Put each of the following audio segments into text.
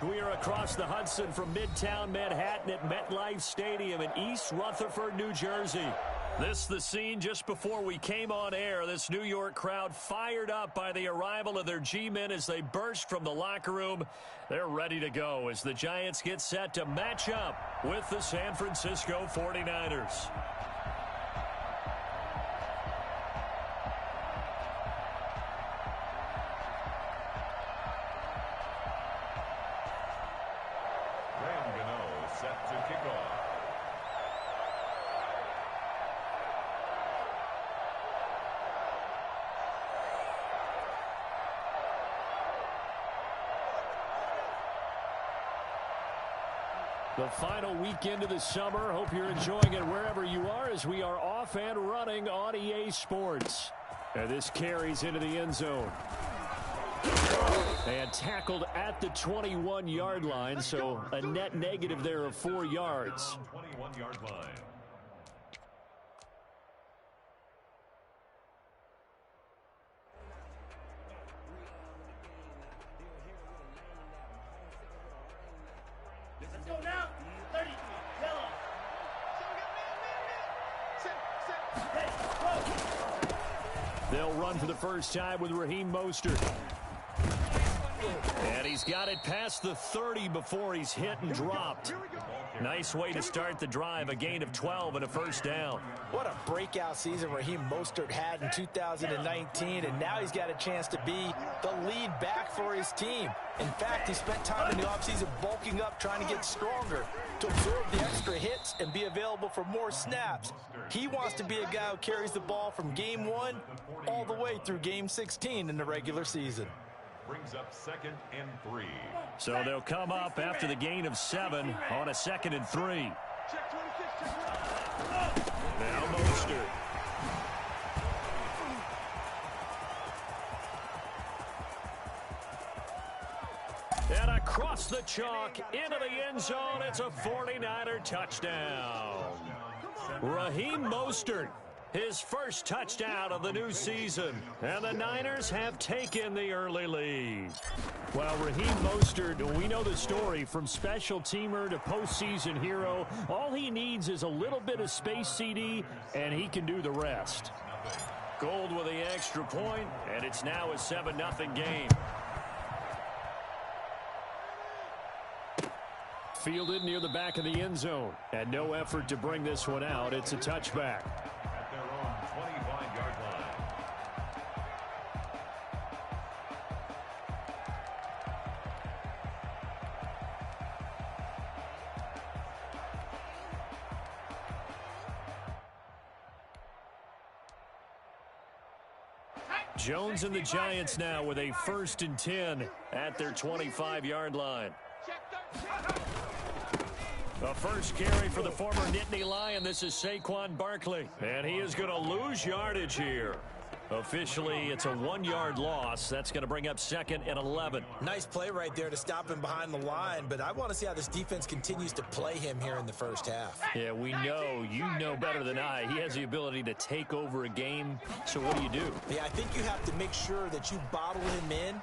We are across the Hudson from Midtown Manhattan at MetLife Stadium in East Rutherford, New Jersey. This the scene just before we came on air. This New York crowd fired up by the arrival of their G-men as they burst from the locker room. They're ready to go as the Giants get set to match up with the San Francisco 49ers. Set to kick off. The final weekend of the summer. Hope you're enjoying it wherever you are as we are off and running on EA Sports. And this carries into the end zone. And tackled at the 21-yard line, so a net negative there of 4 yards. 21-yard line. Let's go now. 30. Yellow. They'll run for the first time with Raheem Mostert. And he's got it past the 30 before he's hit and dropped. Nice way to start the drive, a gain of 12 and a first down. What a breakout season Raheem Mostert had in 2019, and now he's got a chance to be the lead back for his team. In fact, he spent time in the offseason bulking up, trying to get stronger to absorb the extra hits and be available for more snaps. He wants to be a guy who carries the ball from game 1 all the way through game 16 in the regular season. Brings up 2nd and 3. So they'll come up after the gain of 7 on a 2nd and 3. Now Mostert. And across the chalk into the end zone. It's a 49er touchdown. Raheem Mostert. His first touchdown of the new season. And the Niners have taken the early lead. Well, Raheem Mostert, we know the story. From special teamer to postseason hero, all he needs is a little bit of space, CD, and he can do the rest. Gold with the extra point, and it's now a 7-0 game. Fielded near the back of the end zone. And no effort to bring this one out. It's a touchback. At their own 25-yard line. Jones and the Giants now with a 1st and 10 at their 25-yard line. The first carry for the former Nittany Lion. This is Saquon Barkley. And he is going to lose yardage here. Officially, it's a 1-yard loss. That's going to bring up 2nd and 11. Nice play right there to stop him behind the line, but I want to see how this defense continues to play him here in the first half. Yeah, we know, you know better than I, he has the ability to take over a game. So what do? Yeah, I think you have to make sure that you bottle him in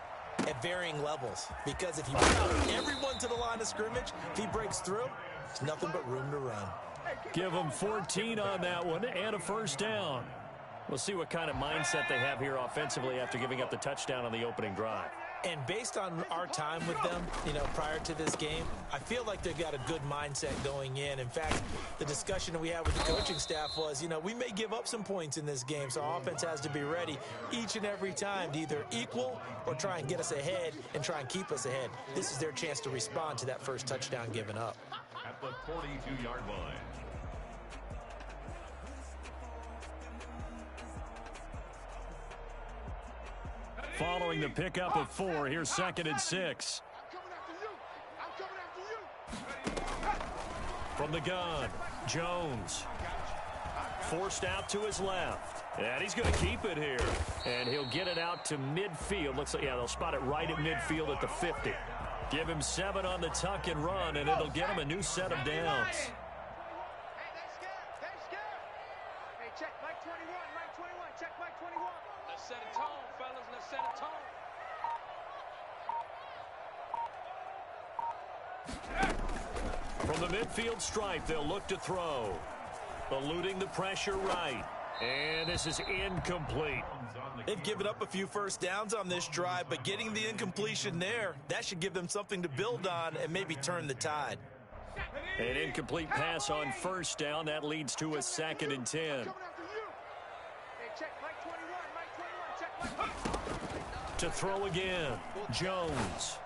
at varying levels, because if you bring everyone to the line of scrimmage, if he breaks through, there's nothing but room to run. Give him 14 on that one and a first down. We'll see what kind of mindset they have here offensively after giving up the touchdown on the opening drive. And based on our time with them, prior to this game, I feel like they've got a good mindset going in. In fact, the discussion that we had with the coaching staff was, we may give up some points in this game, so our offense has to be ready each and every time to either equal or try and get us ahead and try and keep us ahead. This is their chance to respond to that first touchdown given up. At the 42-yard line. Following the pickup of 4, here's 2nd and 6. From the gun, Jones. Forced out to his left. And he's going to keep it here. And he'll get it out to midfield. Looks like, they'll spot it right at midfield at the 50. Give him 7 on the tuck and run, and it'll get him a new set of downs. Check Mike 21, Mike 21, check Mike 21. Let's set a tone, fellas, let's set a tone. From the midfield stripe, they'll look to throw. Eluding the pressure right. And this is incomplete. They've given up a few first downs on this drive, but getting the incompletion there, that should give them something to build on and maybe turn the tide. An incomplete pass on first down. That leads to a 2nd and 10. To throw again, Jones.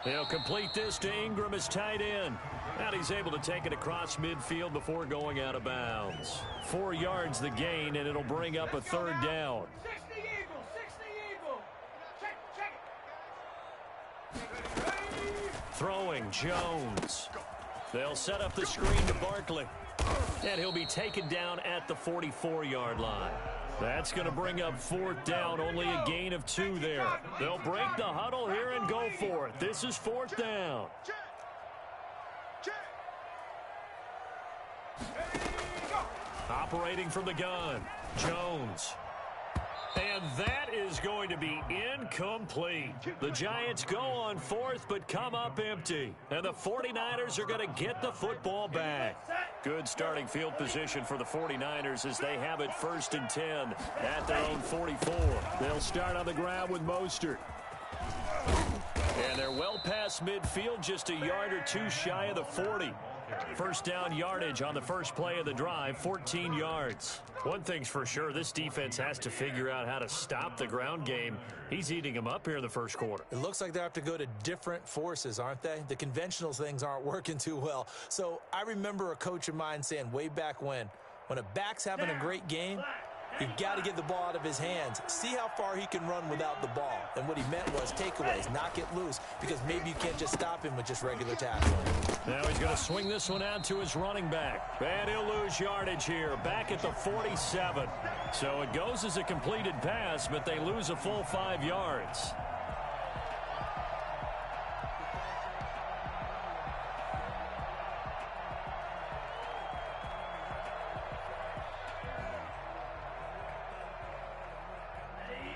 He'll complete this to Ingram as tight end. And he's able to take it across midfield before going out of bounds. 4 yards the gain, and it'll bring up a 3rd down. 60 Eagle. Check it. Throwing, Jones. They'll set up the screen to Barkley. And he'll be taken down at the 44-yard line. That's going to bring up 4th down, only a gain of 2 there. They'll break the huddle here and go for it. This is 4th down. Operating from the gun, Jones. And that is going to be incomplete. The Giants go on 4th but come up empty. And the 49ers are going to get the football back. Good starting field position for the 49ers as they have it 1st and 10 at their own 44. They'll start on the ground with Mostert. And they're well past midfield, just a yard or 2 shy of the 40. First down yardage on the first play of the drive, 14 yards. One thing's for sure, this defense has to figure out how to stop the ground game. He's eating them up here in the first quarter. It looks like they have to go to different forces, aren't they? The conventional things aren't working too well. So I remember a coach of mine saying way back when a back's having a great game, you've got to get the ball out of his hands. See how far he can run without the ball. And what he meant was takeaways, knock it loose, because maybe you can't just stop him with just regular tackling. Now he's going to swing this one out to his running back. And he'll lose yardage here, back at the 47. So it goes as a completed pass, but they lose a full 5 yards.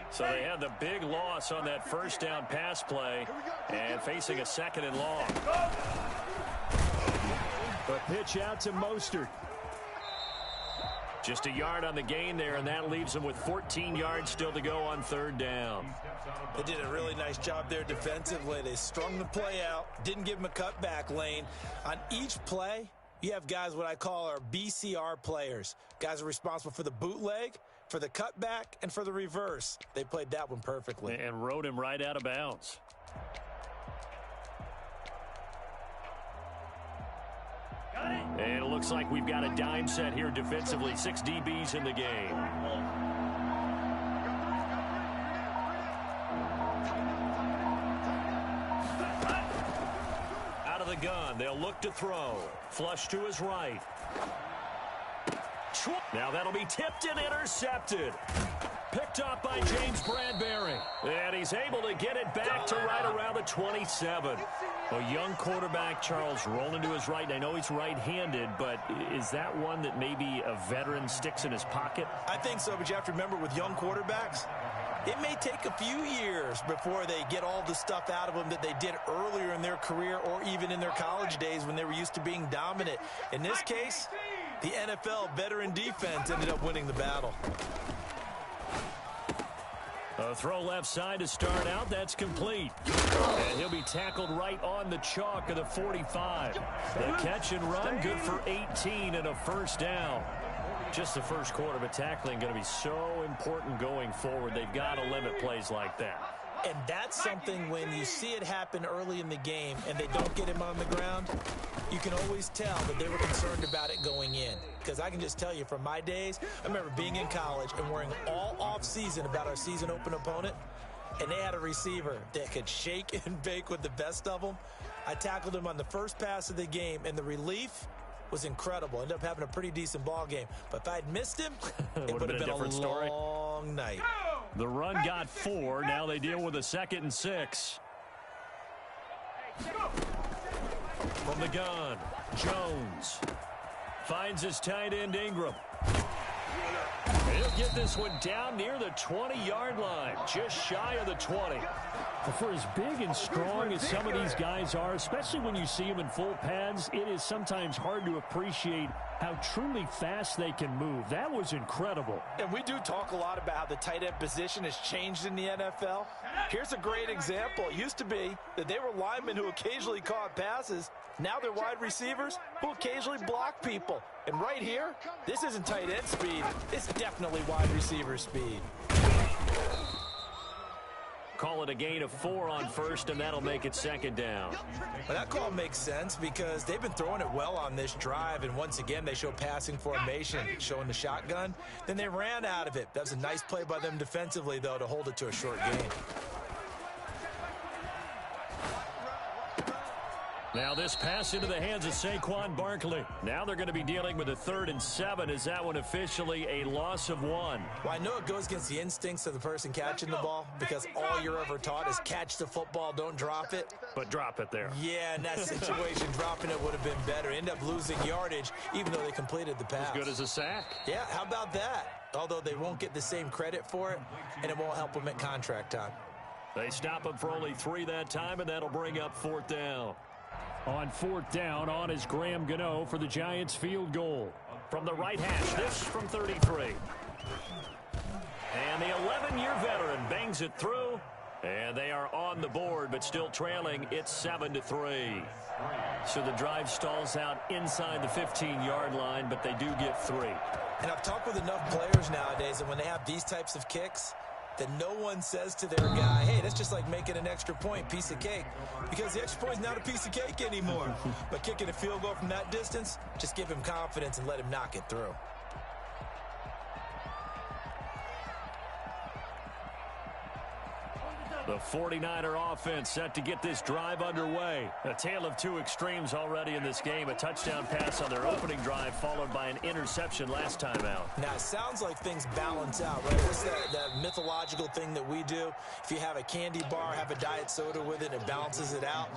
So they had the big loss on that first down pass play and facing a 2nd and long. The pitch out to Mostert. Just a yard on the gain there, and that leaves them with 14 yards still to go on 3rd down. They did a really nice job there defensively. They strung the play out, didn't give him a cutback lane. On each play, you have guys what I call our BCR players. Guys are responsible for the bootleg, for the cutback, and for the reverse. They played that one perfectly. And rode him right out of bounds. And it looks like we've got a dime set here defensively. 6 DBs in the game. Out of the gun, they'll look to throw. Flush to his right. Now that'll be tipped and intercepted. Picked up by James Bradbury. And he's able to get it back to right around the 27. A young quarterback, Charles, rolling to his right. I know he's right-handed, but is that one that maybe a veteran sticks in his pocket? I think so, but you have to remember with young quarterbacks, it may take a few years before they get all the stuff out of them that they did earlier in their career or even in their college days when they were used to being dominant. In this case, the NFL veteran defense ended up winning the battle. A throw left side to start out. That's complete. And he'll be tackled right on the chalk of the 45. The catch and run, good for 18 and a first down. Just the first quarter, but tackling going to be so important going forward. They've got to limit plays like that. And that's something when you see it happen early in the game and they don't get him on the ground, you can always tell that they were concerned about it going in. Because I can just tell you from my days, I remember being in college and worrying all off-season about our season open opponent, and they had a receiver that could shake and bake with the best of them. I tackled him on the first pass of the game, and the relief was incredible. Ended up having a pretty decent ball game. But if I'd missed him, it would have been a long night. The run got 4. Now they deal with a 2nd and 6. From the gun, Jones finds his tight end Ingram. He'll get this one down near the 20-yard line, just shy of the 20. For as big and strong as some of these guys are, especially when you see them in full pads, it is sometimes hard to appreciate how truly fast they can move. That was incredible. And we do talk a lot about how the tight end position has changed in the NFL. Here's a great example. It used to be that they were linemen who occasionally caught passes. Now they're wide receivers who occasionally block people. And right here, this isn't tight end speed. It's definitely wide receiver speed. Call it a gain of 4 on first, and that'll make it second down. Well, that call makes sense because they've been throwing it well on this drive, and once again, they show passing formation, showing the shotgun. Then they ran out of it. That was a nice play by them defensively, though, to hold it to a short gain. Now this pass into the hands of Saquon Barkley. Now they're going to be dealing with a 3rd and 7. Is that one officially a loss of 1? Well, I know it goes against the instincts of the person catching the ball because all you're ever taught is catch the football, don't drop it. But drop it there. Yeah, in that situation, dropping it would have been better. End up losing yardage, even though they completed the pass. As good as a sack. Yeah, how about that? Although they won't get the same credit for it, and it won't help them at contract time. They stop him for only 3 that time, and that'll bring up 4th down. On 4th down, on is Graham Gano for the Giants field goal. From the right hash, this from 33. And the 11-year veteran bangs it through. And they are on the board, but still trailing. It's 7-3. So the drive stalls out inside the 15-yard line, but they do get 3. And I've talked with enough players nowadays, and when they have these types of kicks, that no one says to their guy, hey, that's just like making an extra point, piece of cake. Because the extra point is not a piece of cake anymore. But kicking a field goal from that distance, just give him confidence and let him knock it through. The 49er offense set to get this drive underway. A tale of 2 extremes already in this game. A touchdown pass on their opening drive followed by an interception last time out. Now, it sounds like things balance out, right? What's that mythological thing that we do? If you have a candy bar, have a diet soda with it, it balances it out.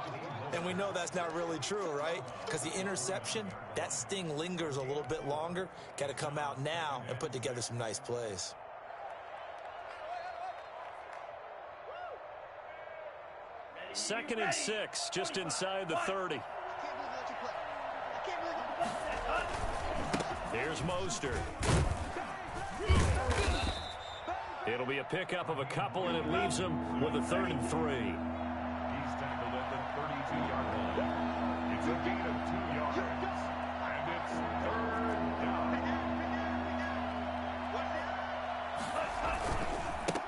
And we know that's not really true, right? Because the interception, that sting lingers a little bit longer. Got to come out now and put together some nice plays. Second and 6, just inside the 30. Here's Mostert. It'll be a pickup of a couple, and it leaves him with a 3rd and 3. He's tackled at the 32-yard line. It's a gain of 2 yards. And it's 3rd down.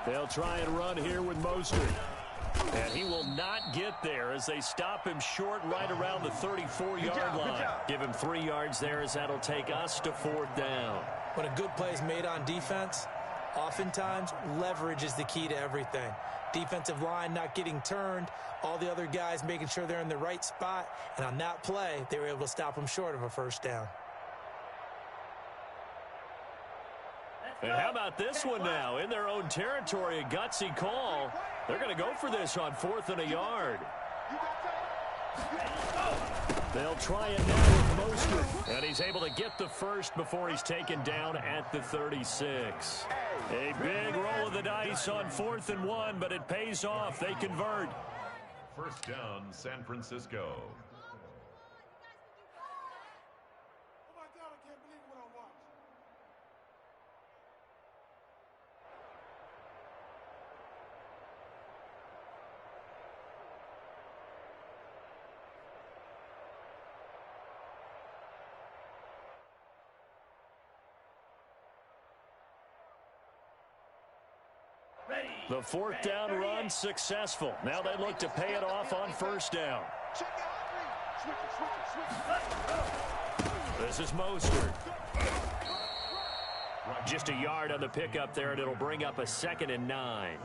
They'll try and run here with Mostert. And he will not get there as they stop him short right around the 34-yard line. Give him 3 yards there as that'll take us to 4th down. When a good play is made on defense, oftentimes leverage is the key to everything. Defensive line not getting turned, all the other guys making sure they're in the right spot. And on that play, they were able to stop him short of a 1st down. And how about this one now? In their own territory, a gutsy call. They're going to go for this on 4th and a yard. They'll try it now with Mostert. And he's able to get the first before he's taken down at the 36. A big roll of the dice on 4th and 1, but it pays off. They convert. 1st down, San Francisco. The 4th down run successful. Now they look to pay it off on 1st down. This is Mostert. Just a yard on the pickup there, and it'll bring up a 2nd and 9.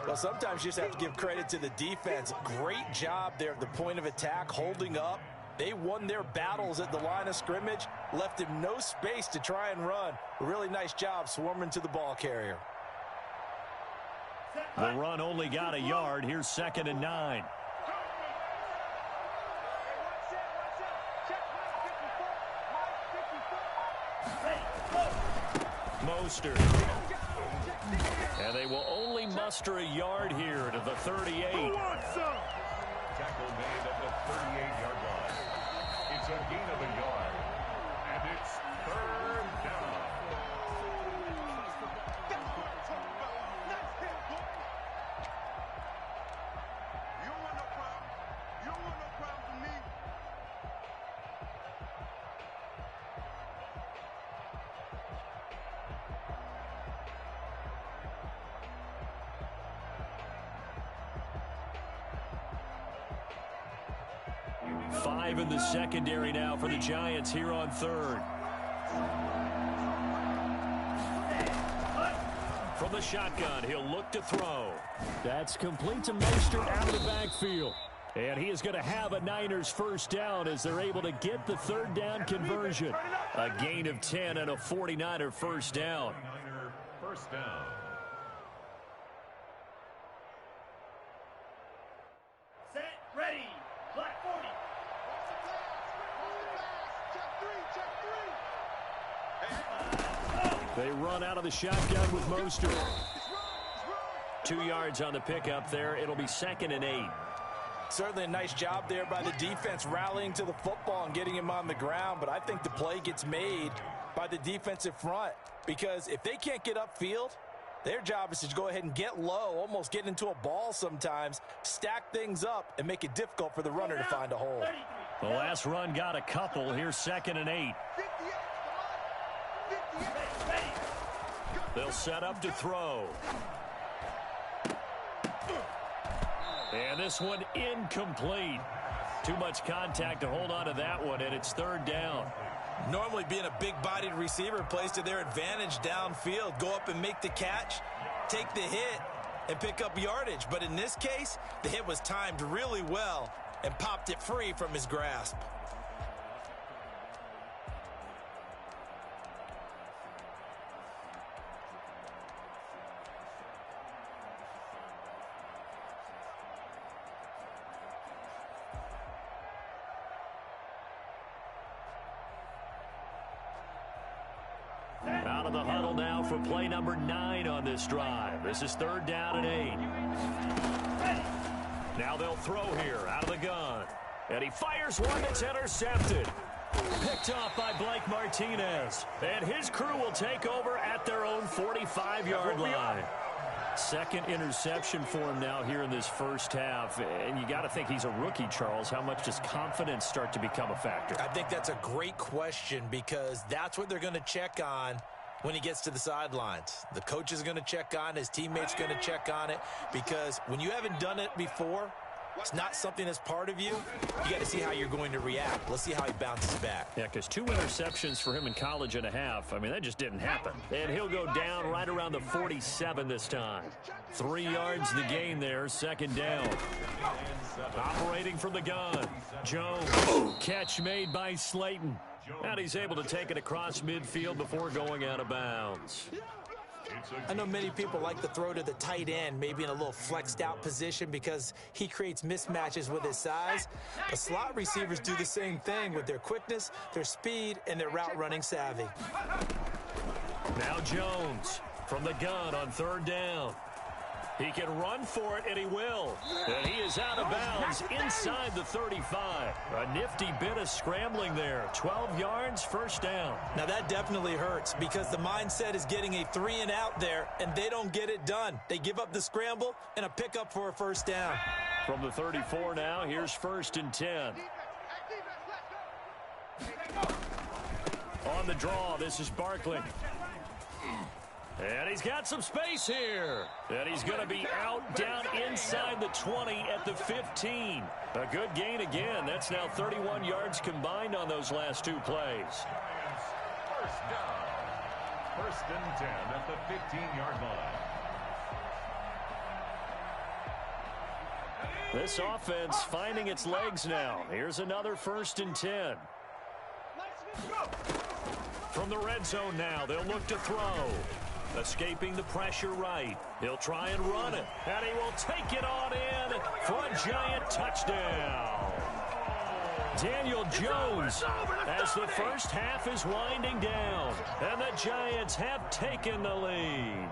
Well, sometimes you just have to give credit to the defense. Great job there at the point of attack, holding up. They won their battles at the line of scrimmage, left him no space to try and run. A really nice job swarming to the ball carrier. The run only got a yard. Here's 2nd and 9. Mostert. And they will only muster a yard here to the 38. Tackle made at the 38-yard line. It's a gain of a yard. And it's third down. You don't want no problem. You don't want no problem from me. Five in the secondary now for the Giants here on third. From the shotgun, he'll look to throw. That's complete to Mostert out of the backfield. And he is going to have a Niners first down as they're able to get the third down conversion. A gain of 10 and a 49er first down. 49er first down. Set, ready. Black 40. They run out of the shotgun with Mostert. 2 yards on the pickup there. It'll be 2nd and 8. Certainly a nice job there by the defense rallying to the football and getting him on the ground, but I think the play gets made by the defensive front because if they can't get upfield, their job is to go ahead and get low, almost get into a ball sometimes, stack things up, and make it difficult for the runner to find a hole. The last run got a couple. Here's 2nd and 8. They'll set up to throw. And this one incomplete. Too much contact to hold on to that one, and it's 3rd down. Normally being a big-bodied receiver plays to their advantage downfield. Go up and make the catch, take the hit, and pick up yardage. But in this case, the hit was timed really well and popped it free from his grasp. Out of the huddle now for play number 9 on this drive. This is 3rd down and 8. Now they'll throw here out of the gun. And he fires one that's intercepted. Picked off by Blake Martinez. And his crew will take over at their own 45-yard line. 2nd interception for him now here in this first half. And you got to think he's a rookie, Charles. How much does confidence start to become a factor? I think that's a great question because that's what they're going to check on when he gets to the sidelines. The coach is going to check on it. His teammates going to check on it because when you haven't done it before, it's not something that's part of you. You got to see how you're going to react. Let's see how he bounces back. Yeah, because 2 interceptions for him in college and a half. I mean, that just didn't happen. And he'll go down right around the 47 this time. 3 yards the gain there, 2nd down. Operating from the gun. Jones. Catch made by Slayton. And he's able to take it across midfield before going out of bounds. I know many people like to throw to the tight end, maybe in a little flexed out position because he creates mismatches with his size. The slot receivers do the same thing with their quickness, their speed, and their route running savvy. Now Jones from the gun on 3rd down. He can run for it, and he will. And he is out of bounds inside the 35. A nifty bit of scrambling there. 12 yards, 1st down. Now that definitely hurts because the mindset is getting a 3-and-out there, and they don't get it done. They give up the scramble and a pickup for a 1st down. From the 34 now, here's 1st and 10. On the draw, this is Barkley. And he's got some space here. And he's going to be out down inside the 20 at the 15. A good gain again. That's now 31 yards combined on those last 2 plays. First down. 1st and 10 at the 15-yard line. This offense finding its legs now. Here's another 1st and 10. From the red zone now, they'll look to throw. Escaping the pressure right. He'll try and run it. And he will take it on in for a giant touchdown. Daniel Jones as the first half is winding down. And the Giants have taken the lead.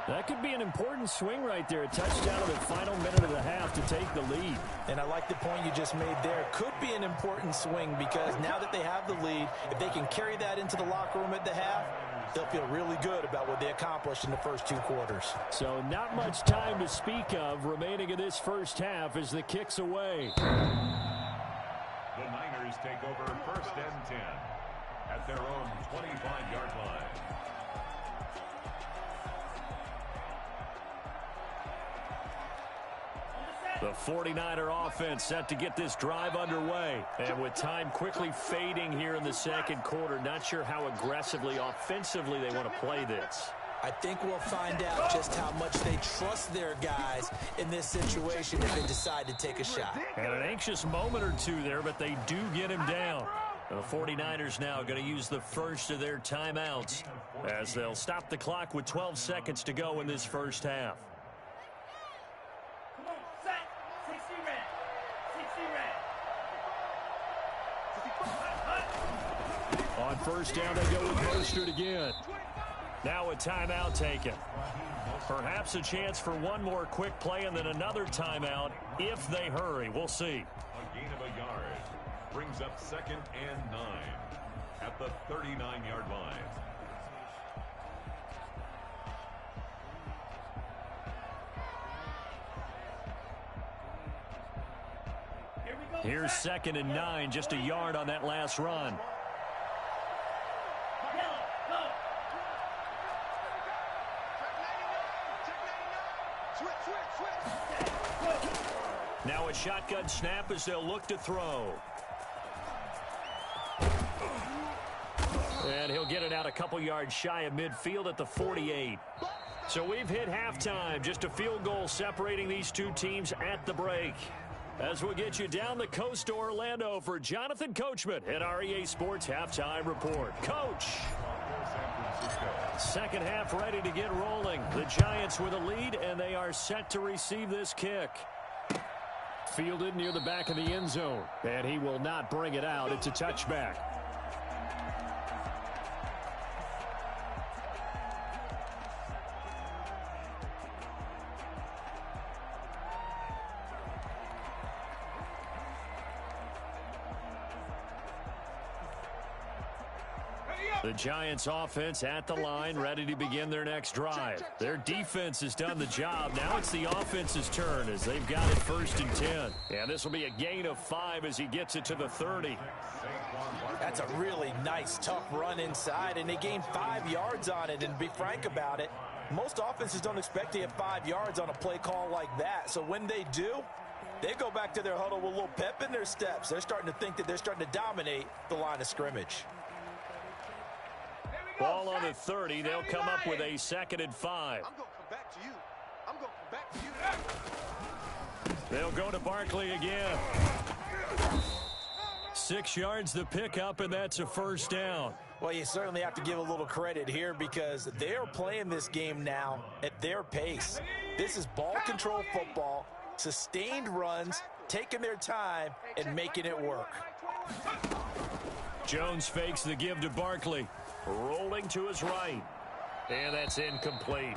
That could be an important swing right there. A touchdown in the final minute of the half to take the lead. And I like the point you just made there. Could be an important swing because now that they have the lead, if they can carry that into the locker room at the half, they'll feel really good about what they accomplished in the first 2 quarters. So not much time to speak of remaining in this first half as the kick's away. The Niners take over 1st and 10 at their own 25-yard line. The 49er offense set to get this drive underway. And with time quickly fading here in the second quarter, not sure how aggressively, offensively they want to play this. I think we'll find out just how much they trust their guys in this situation if they decide to take a shot. And an anxious moment or two there, but they do get him down. The 49ers now going to use the first of their timeouts as they'll stop the clock with 12 seconds to go in this first half. On first down, they go with Mostert again. Now a timeout taken. Perhaps a chance for one more quick play and then another timeout if they hurry. We'll see. A gain of a yard brings up 2nd and 9 at the 39-yard line. Here's 2nd and 9, just a yard on that last run. Now a shotgun snap as they'll look to throw. And he'll get it out a couple yards shy of midfield at the 48. So we've hit halftime, just a field goal separating these two teams at the break. As we'll get you down the coast to Orlando for Jonathan Coachman at our EA Sports Halftime Report. Coach! Second half ready to get rolling. The Giants with a lead, and they are set to receive this kick. Fielded near the back of the end zone. And he will not bring it out. It's a touchback. The Giants offense at the line, ready to begin their next drive. Their defense has done the job. Now it's the offense's turn as they've got it 1st and 10. And this will be a gain of 5 as he gets it to the 30. That's a really nice, tough run inside, and they gained 5 yards on it. And to be frank about it, most offenses don't expect to get 5 yards on a play call like that. So when they do, they go back to their huddle with a little pep in their steps. They're starting to think that they're starting to dominate the line of scrimmage. Ball on the 30. They'll come up with a 2nd and 5. I'm going to come back to you. I'm going to come back to you. They'll go to Barkley again. 6 yards the pickup, and that's a 1st down. Well, you certainly have to give a little credit here because they are playing this game now at their pace. This is ball control football, sustained runs, taking their time, and making it work. Jones fakes the give to Barkley. Rolling to his right. And that's incomplete.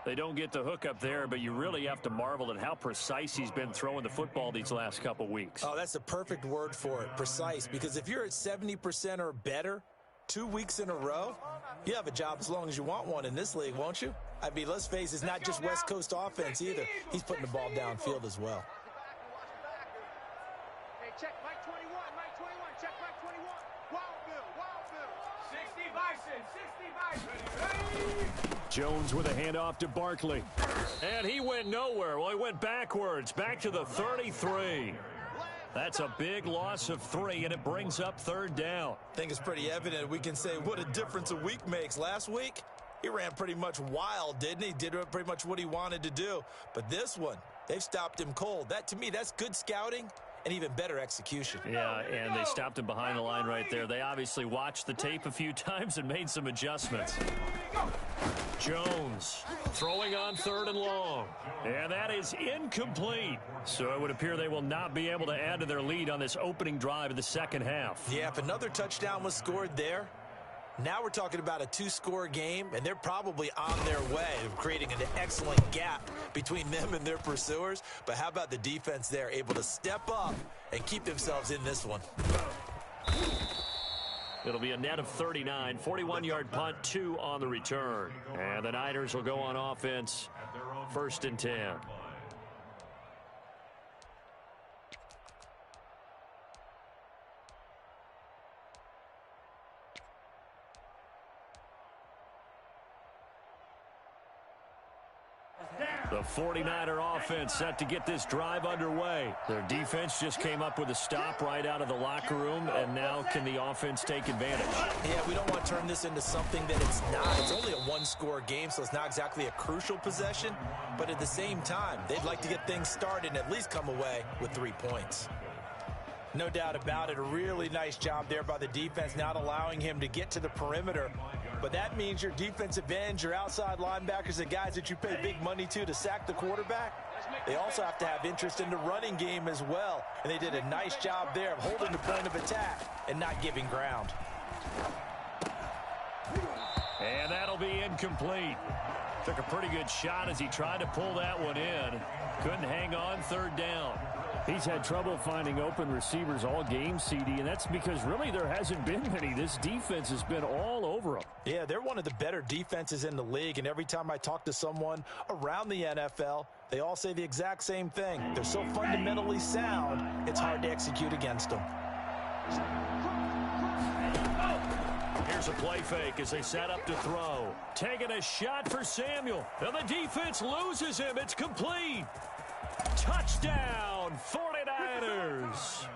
They don't get the hook up there, but you really have to marvel at how precise he's been throwing the football these last couple weeks. Oh, that's the perfect word for it, precise, because if you're at 70% or better 2 weeks in a row, you have a job as long as you want one in this league, won't you? I mean, let's face it, it's not just West Coast offense either. He's putting the ball downfield as well. Hey, check Mike 21, Mike 21, check Mike 21. Wild Bill, 60 Bison, 60 Bison. Jones with a handoff to Barkley. And he went nowhere. Well, he went backwards, back to the 33. That's a big loss of 3, and it brings up 3rd down. I think it's pretty evident we can say what a difference a week makes. Last week, he ran pretty much wild, didn't he? Did pretty much what he wanted to do. But this one, they've stopped him cold. That, to me, that's good scouting and even better execution. Yeah, and they stopped him behind the line right there. They obviously watched the tape a few times and made some adjustments. Jones throwing on 3rd and long. And that is incomplete. So it would appear they will not be able to add to their lead on this opening drive of the second half. Yeah, if another touchdown was scored there, now we're talking about a 2-score game, and they're probably on their way of creating an excellent gap between them and their pursuers. But how about the defense there, able to step up and keep themselves in this one? It'll be a net of 39, 41-yard punt, 2 on the return. And the Niners will go on offense, 1st and 10. The 49er offense set to get this drive underway. Their defense just came up with a stop right out of the locker room, and now can the offense take advantage? Yeah, we don't want to turn this into something that it's not. It's only a 1-score game, so it's not exactly a crucial possession. But at the same time, they'd like to get things started and at least come away with 3 points. No doubt about it. A really nice job there by the defense, not allowing him to get to the perimeter. But that means your defensive ends, your outside linebackers, the guys that you pay big money to sack the quarterback, they also have to have interest in the running game as well. And they did a nice job there of holding the point of attack and not giving ground. And that'll be incomplete. Took a pretty good shot as he tried to pull that one in. Couldn't hang on 3rd down. He's had trouble finding open receivers all game, CD, and that's because really there hasn't been many. This defense has been all over them. Yeah, they're one of the better defenses in the league, and every time I talk to someone around the NFL, they all say the exact same thing. They're so fundamentally sound, it's hard to execute against them. Here's a play fake as they set up to throw. Taking a shot for Samuel, and the defense loses him. It's complete. Touchdown, 49ers.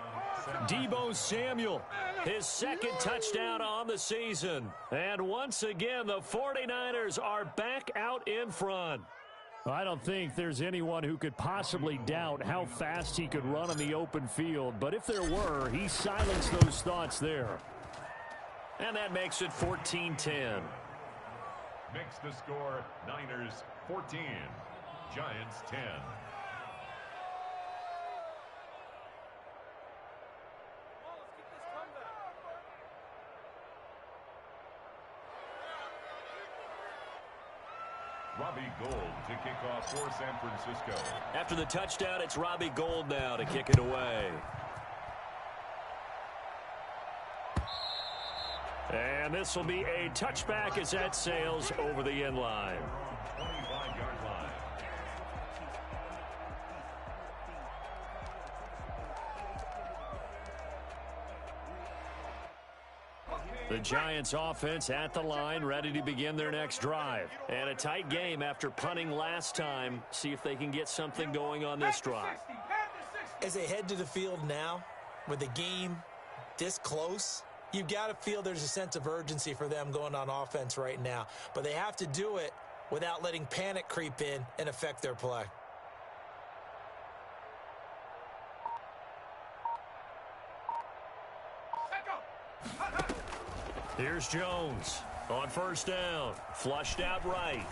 Deebo Samuel, his 2nd touchdown on the season. And once again, the 49ers are back out in front. I don't think there's anyone who could possibly doubt how fast he could run on the open field. But if there were, he silenced those thoughts there. And that makes it 14-10. Makes the score Niners 14, Giants 10. Robbie Gould to kick off for San Francisco. After the touchdown, it's Robbie Gould now to kick it away. And this will be a touchback as that sails over the end line. 25-yard line. The Giants offense at the line, ready to begin their next drive. And a tight game after punting last time. See if they can get something going on this drive. As they head to the field now, with the game this close, you've got to feel there's a sense of urgency for them going on offense right now. But they have to do it without letting panic creep in and affect their play. Here's Jones on 1st down. Flushed out right.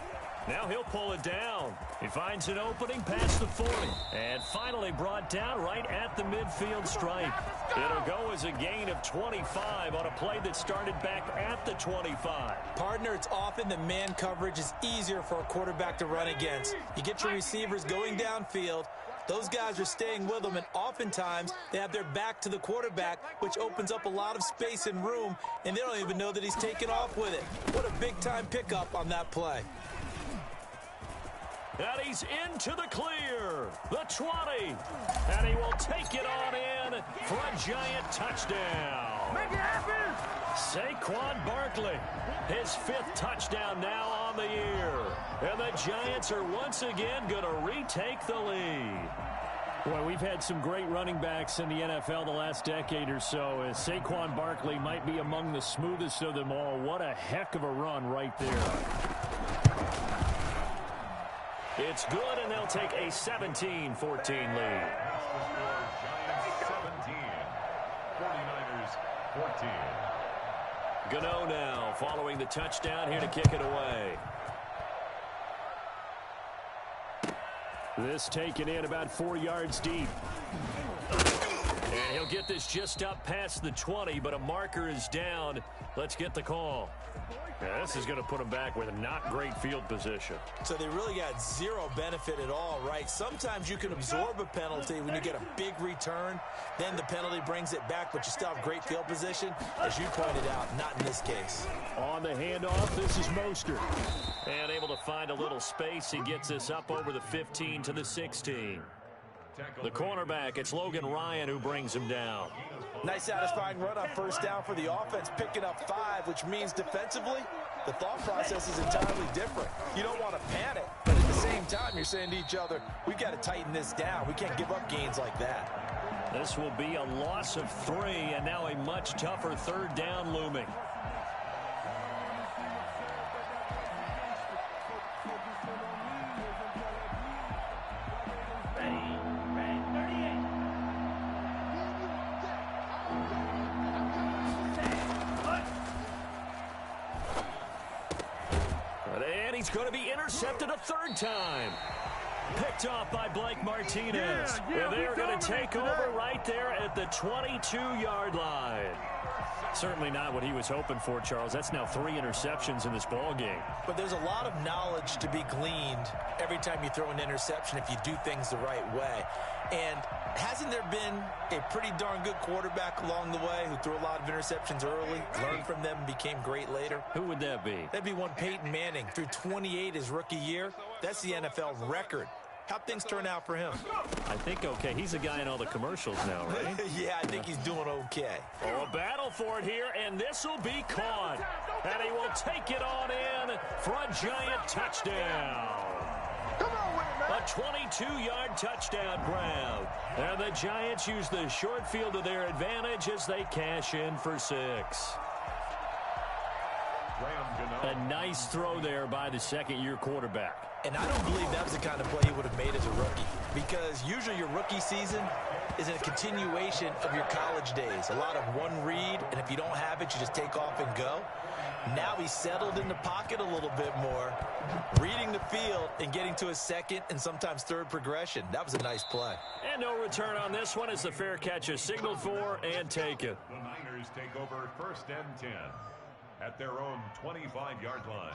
Now he'll pull it down. He finds an opening past the 40. And finally brought down right at the midfield stripe. It'll go as a gain of 25 on a play that started back at the 25. Partner, it's often that man coverage is easier for a quarterback to run against. You get your receivers going downfield. Those guys are staying with them, and oftentimes they have their back to the quarterback, which opens up a lot of space and room, and they don't even know that he's taken off with it. What a big-time pickup on that play. And he's into the clear. The 20. And he will take it on in for a Giant touchdown. Make it happen! Saquon Barkley, his 5th touchdown now on the year. And the Giants are once again going to retake the lead. Boy, we've had some great running backs in the NFL the last decade or so. As Saquon Barkley might be among the smoothest of them all. What a heck of a run right there. It's good, and they'll take a 17-14 lead. Giants 17, 49ers 14. Gano now following the touchdown here to kick it away. This taken in about 4 yards deep. And he'll get this just up past the 20, but a marker is down. Let's get the call. Yeah, this is going to put him back with a not great field position. So they really got zero benefit at all, right? Sometimes you can absorb a penalty when you get a big return. Then the penalty brings it back, but you still have great field position. As you pointed out, not in this case. On the handoff, this is Mostert. And able to find a little space. He gets this up over the 15 to the 16. The cornerback, it's Logan Ryan who brings him down. Nice satisfying run on first down for the offense, picking up 5, which means defensively, the thought process is entirely different. You don't want to panic, but at the same time, you're saying to each other, we've got to tighten this down. We can't give up gains like that. This will be a loss of 3, and now a much tougher third down looming. He's going to be intercepted a third time. Picked off by Blake Martinez. And they're going to take over right there at the 22-yard line. Certainly not what he was hoping for, Charles. That's now 3 interceptions in this ball game. But there's a lot of knowledge to be gleaned every time you throw an interception if you do things the right way. And hasn't there been a pretty darn good quarterback along the way who threw a lot of interceptions early, learned from them, and became great later? Who would that be? That'd be one Peyton Manning. Threw 28 his rookie year. That's the NFL record. How'd things turn out for him? I think okay. He's a guy in all the commercials now, right? Yeah, I think he's doing okay. Oh, a battle for it here, and this will be caught. And he will take it on in for a giant touchdown. A 22-yard touchdown grab. And the Giants use the short field to their advantage as they cash in for 6. A nice throw there by the second-year quarterback. And I don't believe that was the kind of play he would have made as a rookie, because usually your rookie season is a continuation of your college days. A lot of one read, and if you don't have it, you just take off and go. Now he's settled in the pocket a little bit more, reading the field and getting to a second and sometimes third progression. That was a nice play. And no return on this one as the fair catch is signaled for and taken. The Niners take over 1st and 10 at their own 25-yard line.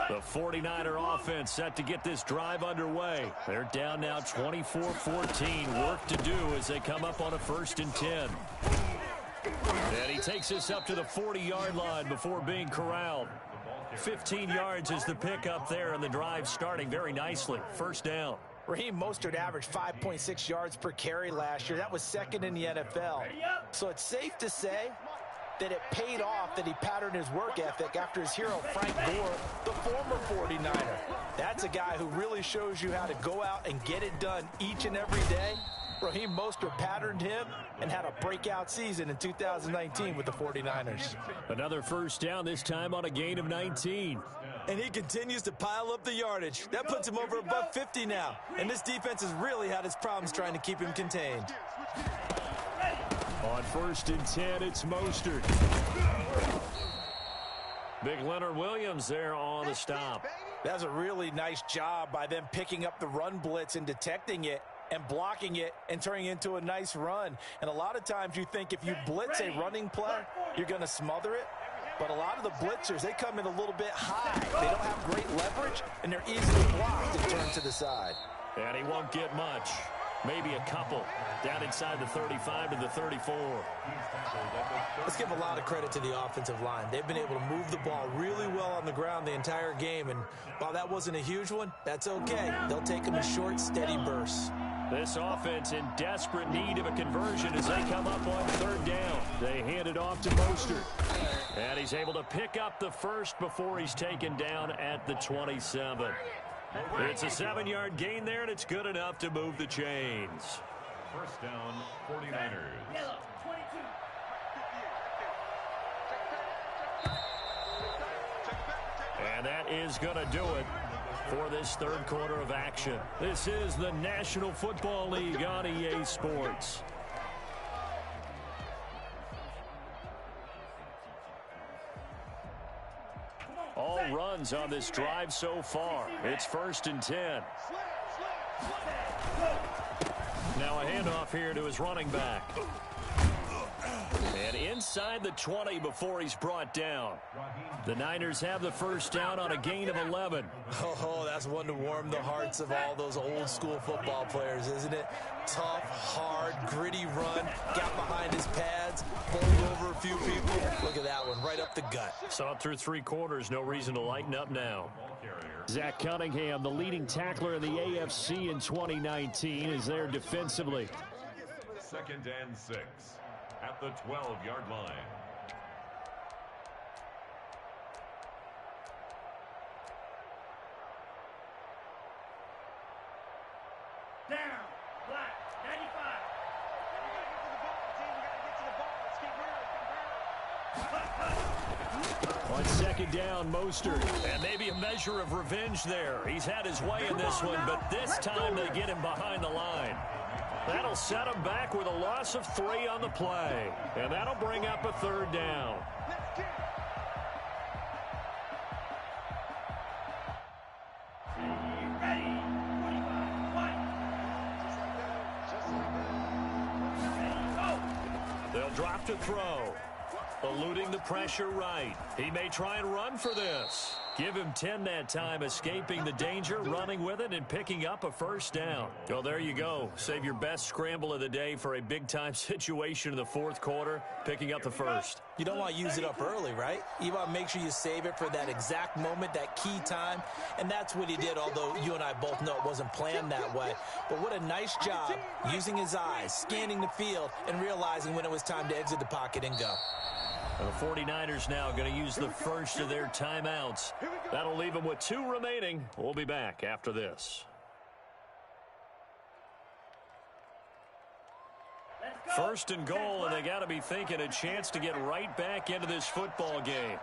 The 49er offense set to get this drive underway. They're down now 24-14. Work to do as they come up on a 1st and 10. And he takes this up to the 40-yard line before being corralled. 15 yards is the pickup there, and the drive starting very nicely. 1st down. Raheem Mostert averaged 5.6 yards per carry last year. That was 2nd in the NFL. So it's safe to say that it paid off that he patterned his work ethic after his hero Frank Gore, the former 49er. That's a guy who really shows you how to go out and get it done each and every day. Raheem Mostert patterned him and had a breakout season in 2019 with the 49ers. Another 1st down, this time on a gain of 19. And he continues to pile up the yardage. That puts him over above 50 now. And this defense has really had its problems trying to keep him contained. On 1st and 10, it's Mostert. Big Leonard Williams there on the stop. That's a really nice job by them picking up the run blitz and detecting it and blocking it and turning it into a nice run. And a lot of times you think if you blitz a running play, you're going to smother it. But a lot of the blitzers, they come in a little bit high. They don't have great leverage, and they're easily blocked and turned to the side. And he won't get much. Maybe a couple down inside the 35 to the 34. Let's give a lot of credit to the offensive line. They've been able to move the ball really well on the ground the entire game. And while that wasn't a huge one, that's okay. They'll take them in short, steady bursts. This offense in desperate need of a conversion as they come up on 3rd down. They hand it off to Mostert. And he's able to pick up the 1st before he's taken down at the 27. It's a 7-yard gain there, and it's good enough to move the chains. 1st down, 49ers. And that is going to do it for this third quarter of action. This is the National Football League on EA Sports. All runs on this drive so far. It's 1st and 10. Now a handoff here to his running back. And inside the 20 before he's brought down. The Niners have the first down on a gain of 11. Oh, that's one to warm the hearts of all those old school football players, isn't it? Tough, hard, gritty run. Got behind his pads, bowled over a few people. Look at that one, right up the gut. Saw it through 3 quarters. No reason to lighten up now. Zach Cunningham, the leading tackler in the AFC in 2019, is there defensively. 2nd and 6 at the 12-yard line. Down, black, 95. On 2nd down, Mostert. And maybe a measure of revenge there. He's had his way in this one, but this time they get him behind the line. That'll set him back with a loss of 3 on the play. And that'll bring up a 3rd down. They'll drop to throw. Eluding the pressure right. He may try and run for this. Give him 10 that time, escaping the danger, running with it, and picking up a 1st down. Well, there you go. Save your best scramble of the day for a big-time situation in the 4th quarter, picking up the 1st. You don't want to use it up early, right? You want to make sure you save it for that exact moment, that key time, and that's what he did, although you and I both know it wasn't planned that way. But what a nice job using his eyes, scanning the field, and realizing when it was time to exit the pocket and go. The 49ers now going to use the first of their timeouts. That'll leave them with 2 remaining. We'll be back after this. 1st and goal, and they got to be thinking a chance to get right back into this football game.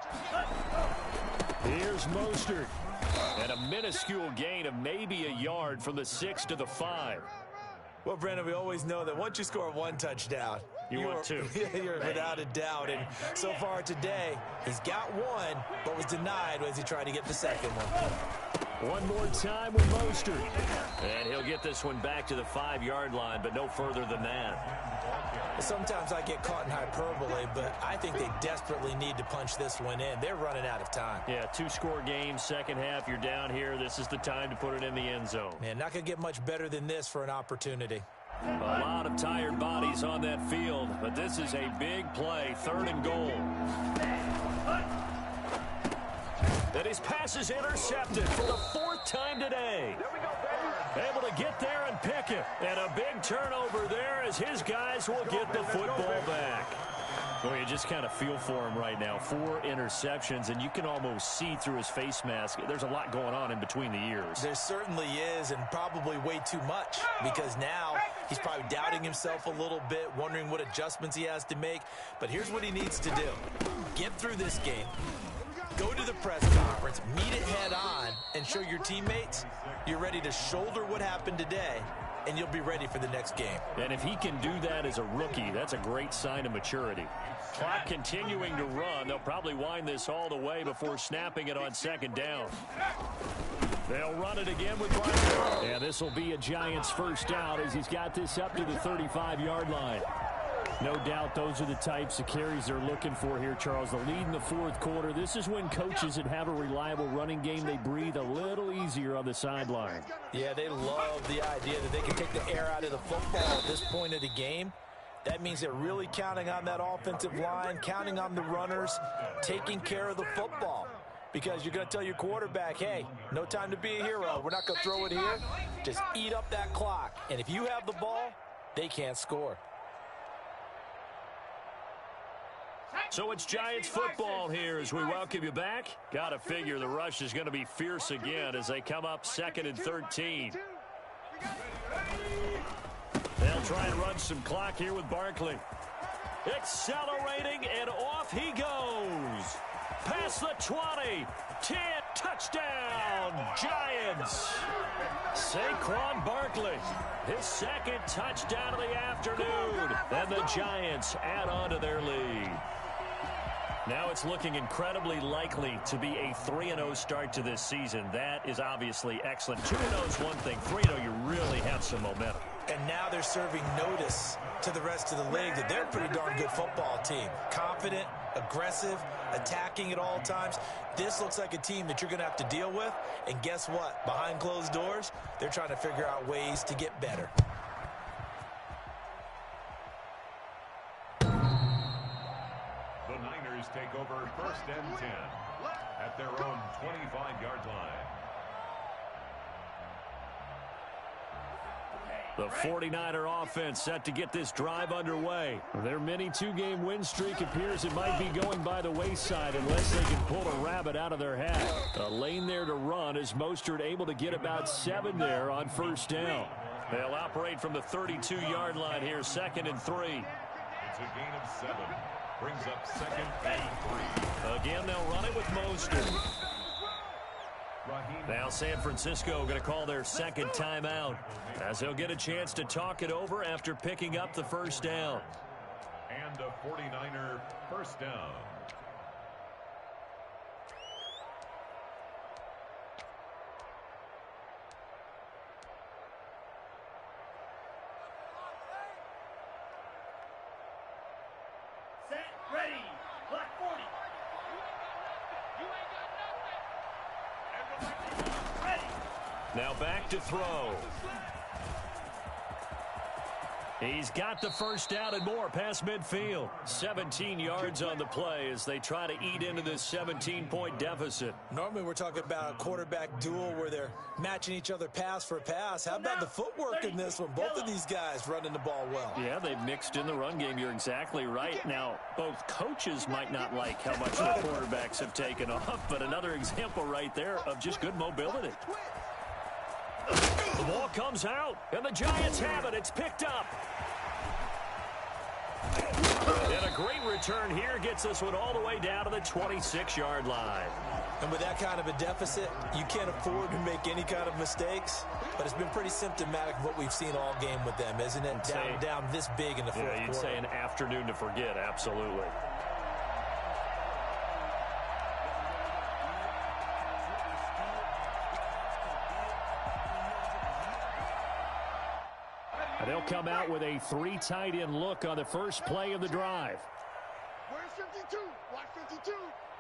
Here's Mostert. And a minuscule gain of maybe a yard from the 6 to the 5. Well, Brandon, we always know that once you score 1 touchdown, you want 2. You're without a doubt. And so far today, he's got 1, but was denied as he tried to get the 2nd one. One more time with Mostert. And he'll get this one back to the 5-yard line, but no further than that. Sometimes I get caught in hyperbole, but I think they desperately need to punch this one in. They're running out of time. Yeah, 2-score game, second half, you're down here. This is the time to put it in the end zone. Man, not going to get much better than this for an opportunity. A lot of tired bodies on that field, but this is a big play, 3rd and goal. And his pass is intercepted for the 4th time today. Able to get there and pick it. And a big turnover there as his guys will get the football back. Well, you just kind of feel for him right now. 4 interceptions, and you can almost see through his face mask. There's a lot going on in between the ears. There certainly is, and probably way too much, because now he's probably doubting himself a little bit, wondering what adjustments he has to make. But here's what he needs to do. Get through this game. Go to the press conference, meet it head on, and show your teammates you're ready to shoulder what happened today, and you'll be ready for the next game. And if he can do that as a rookie, that's a great sign of maturity. Clock continuing to run. They'll probably wind this all the way before snapping it on 2nd down. They'll run it again with Barkley. Yeah, this will be a Giants 1st down as he's got this up to the 35-yard line. No doubt those are the types of carries they're looking for here, Charles. The lead in the 4th quarter. This is when coaches that have a reliable running game, they breathe a little easier on the sideline. Yeah, they love the idea that they can take the air out of the football at this point of the game. That means they're really counting on that offensive line, counting on the runners, taking care of the football. Because you're going to tell your quarterback, hey, no time to be a hero. We're not going to throw it here. Just eat up that clock. And if you have the ball, they can't score. So it's Giants football here as we welcome you back. Got to figure the rush is going to be fierce again as they come up 2nd and 13. They'll try and run some clock here with Barkley. Accelerating, and off he goes. Past the 20, 10, Touchdown, Giants! Saquon Barkley, his second touchdown of the afternoon, and the Giants add on to their lead. Now it's looking incredibly likely to be a 3-0 start to this season. That is obviously excellent. 2-0 is one thing. 3-0, you really have some momentum. And now they're serving notice to the rest of the league that they're a pretty darn good football team. Confident, aggressive, attacking at all times. This looks like a team that you're going to have to deal with. And guess what? Behind closed doors, they're trying to figure out ways to get better. The Niners take over 1st and 10 at their own 25-yard line. The 49er offense set to get this drive underway. Their mini 2-game win streak appears it might be going by the wayside unless they can pull a rabbit out of their hat. A lane there to run as Mostert able to get about 7 there on 1st down. They'll operate from the 32-yard line here, 2nd and 3. It's a gain of 7. Brings up 2nd and 3. Again, they'll run it with Mostert. Now San Francisco going to call their second timeout as they'll get a chance to talk it over after picking up the 1st down. And a 49er 1st down. Set, ready, Black 40. You ain't got nothing. Ready. Now back to throw. He's got the 1st down and more past midfield. 17 yards on the play as they try to eat into this 17-point deficit. Normally we're talking about a quarterback duel where they're matching each other pass for pass. How about the footwork in this one? Both of these guys running the ball well. Yeah, they've mixed in the run game. You're exactly right. Now, both coaches might not like how much the quarterbacks have taken off, but another example right there of just good mobility. The ball comes out, and the Giants have it. It's picked up. And a great return here gets this one all the way down to the 26-yard line. And with that kind of a deficit, you can't afford to make any kind of mistakes. But it's been pretty symptomatic of what we've seen all game with them, isn't it? Down this big in the fourth quarter. You'd say an afternoon to forget, absolutely. They'll come out with a 3 tight end look on the first play of the drive. Where's 52? Watch 52.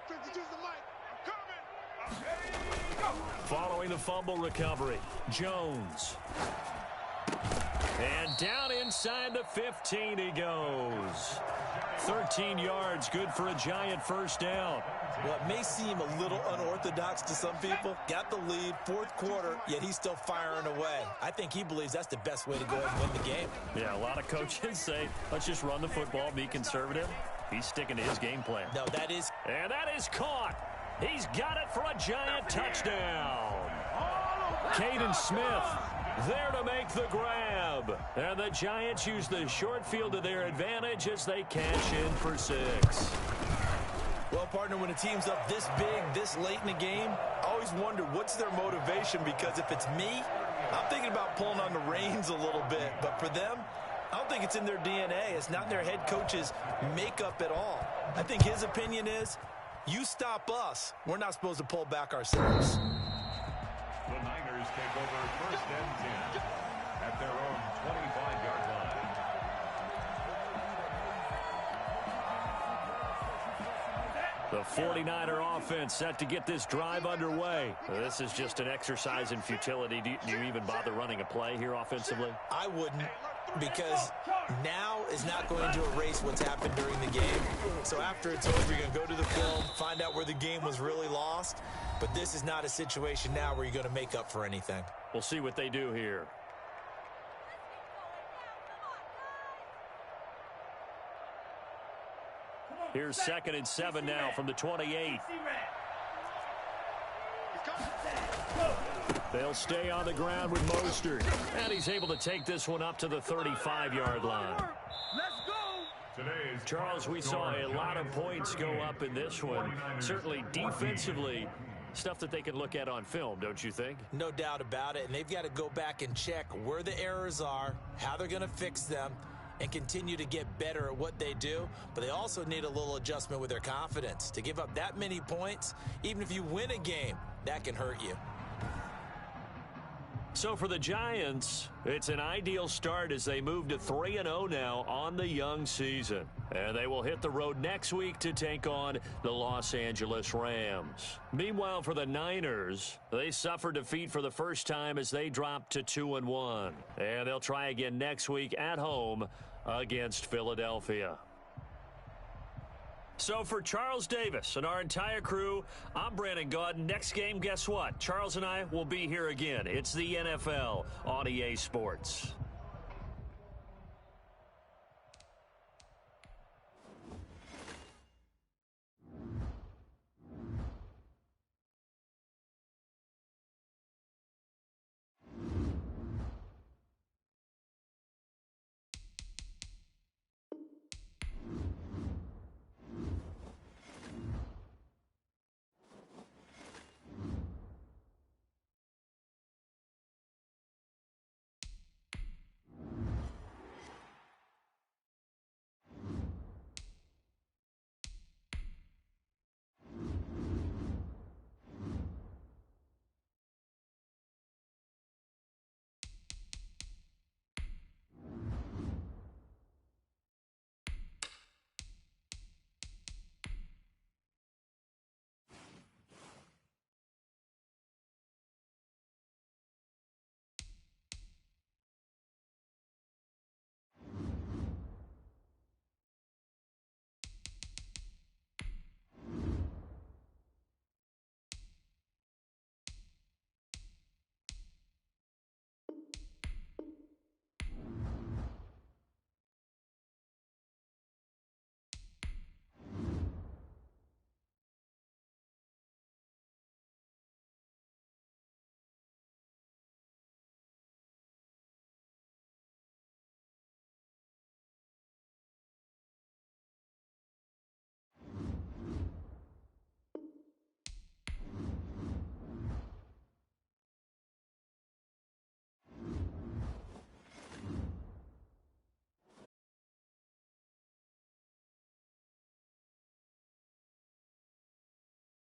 52's the mic. I'm coming. I'm ready. Go. Following the fumble recovery, Jones. And down inside the 15 he goes. 13 yards, good for a Giant 1st down. What may seem a little unorthodox to some people, got the lead, fourth quarter, yet he's still firing away. I think he believes that's the best way to go and win the game. Yeah, a lot of coaches say, let's just run the football, be conservative. He's sticking to his game plan. No, that is... And that is caught. He's got it for a Giant touchdown. Caden Smith there to make the grab. And the Giants use the short field to their advantage as they cash in for 6. Well, partner, when a team's up this big, this late in the game, I always wonder what's their motivation, because if it's me, I'm thinking about pulling on the reins a little bit. But for them, I don't think it's in their DNA. It's not in their head coach's makeup at all. I think his opinion is, you stop us, we're not supposed to pull back ourselves. The Niners take over 1st and 10 at their own 25-yard line. The 49er offense set to get this drive underway. This is just an exercise in futility. Do you even bother running a play here offensively? I wouldn't, because now is not going to erase what's happened during the game. So after it's over, you're going to go to the film, find out where the game was really lost. But this is not a situation now where you're going to make up for anything. We'll see what they do here. Here's 2nd and 7 now from the 28. They'll stay on the ground with Mostert. And he's able to take this one up to the 35-yard line. Let's go. Charles, we saw a lot of points go up in this one. Certainly defensively, Stuff that they can look at on film, don't you think? No doubt about it, and they've got to go back and check where the errors are, how they're going to fix them, and continue to get better at what they do. But they also need a little adjustment with their confidence. To give up that many points, even if you win a game, that can hurt you. So for the Giants, it's an ideal start as they move to 3-0 now on the young season. And they will hit the road next week to take on the Los Angeles Rams. Meanwhile, for the Niners, they suffered defeat for the first time as they dropped to 2-1. And they'll try again next week at home against Philadelphia. So for Charles Davis and our entire crew, I'm Brandon Gaudin. Next game, guess what? Charles and I will be here again. It's the NFL on EA Sports.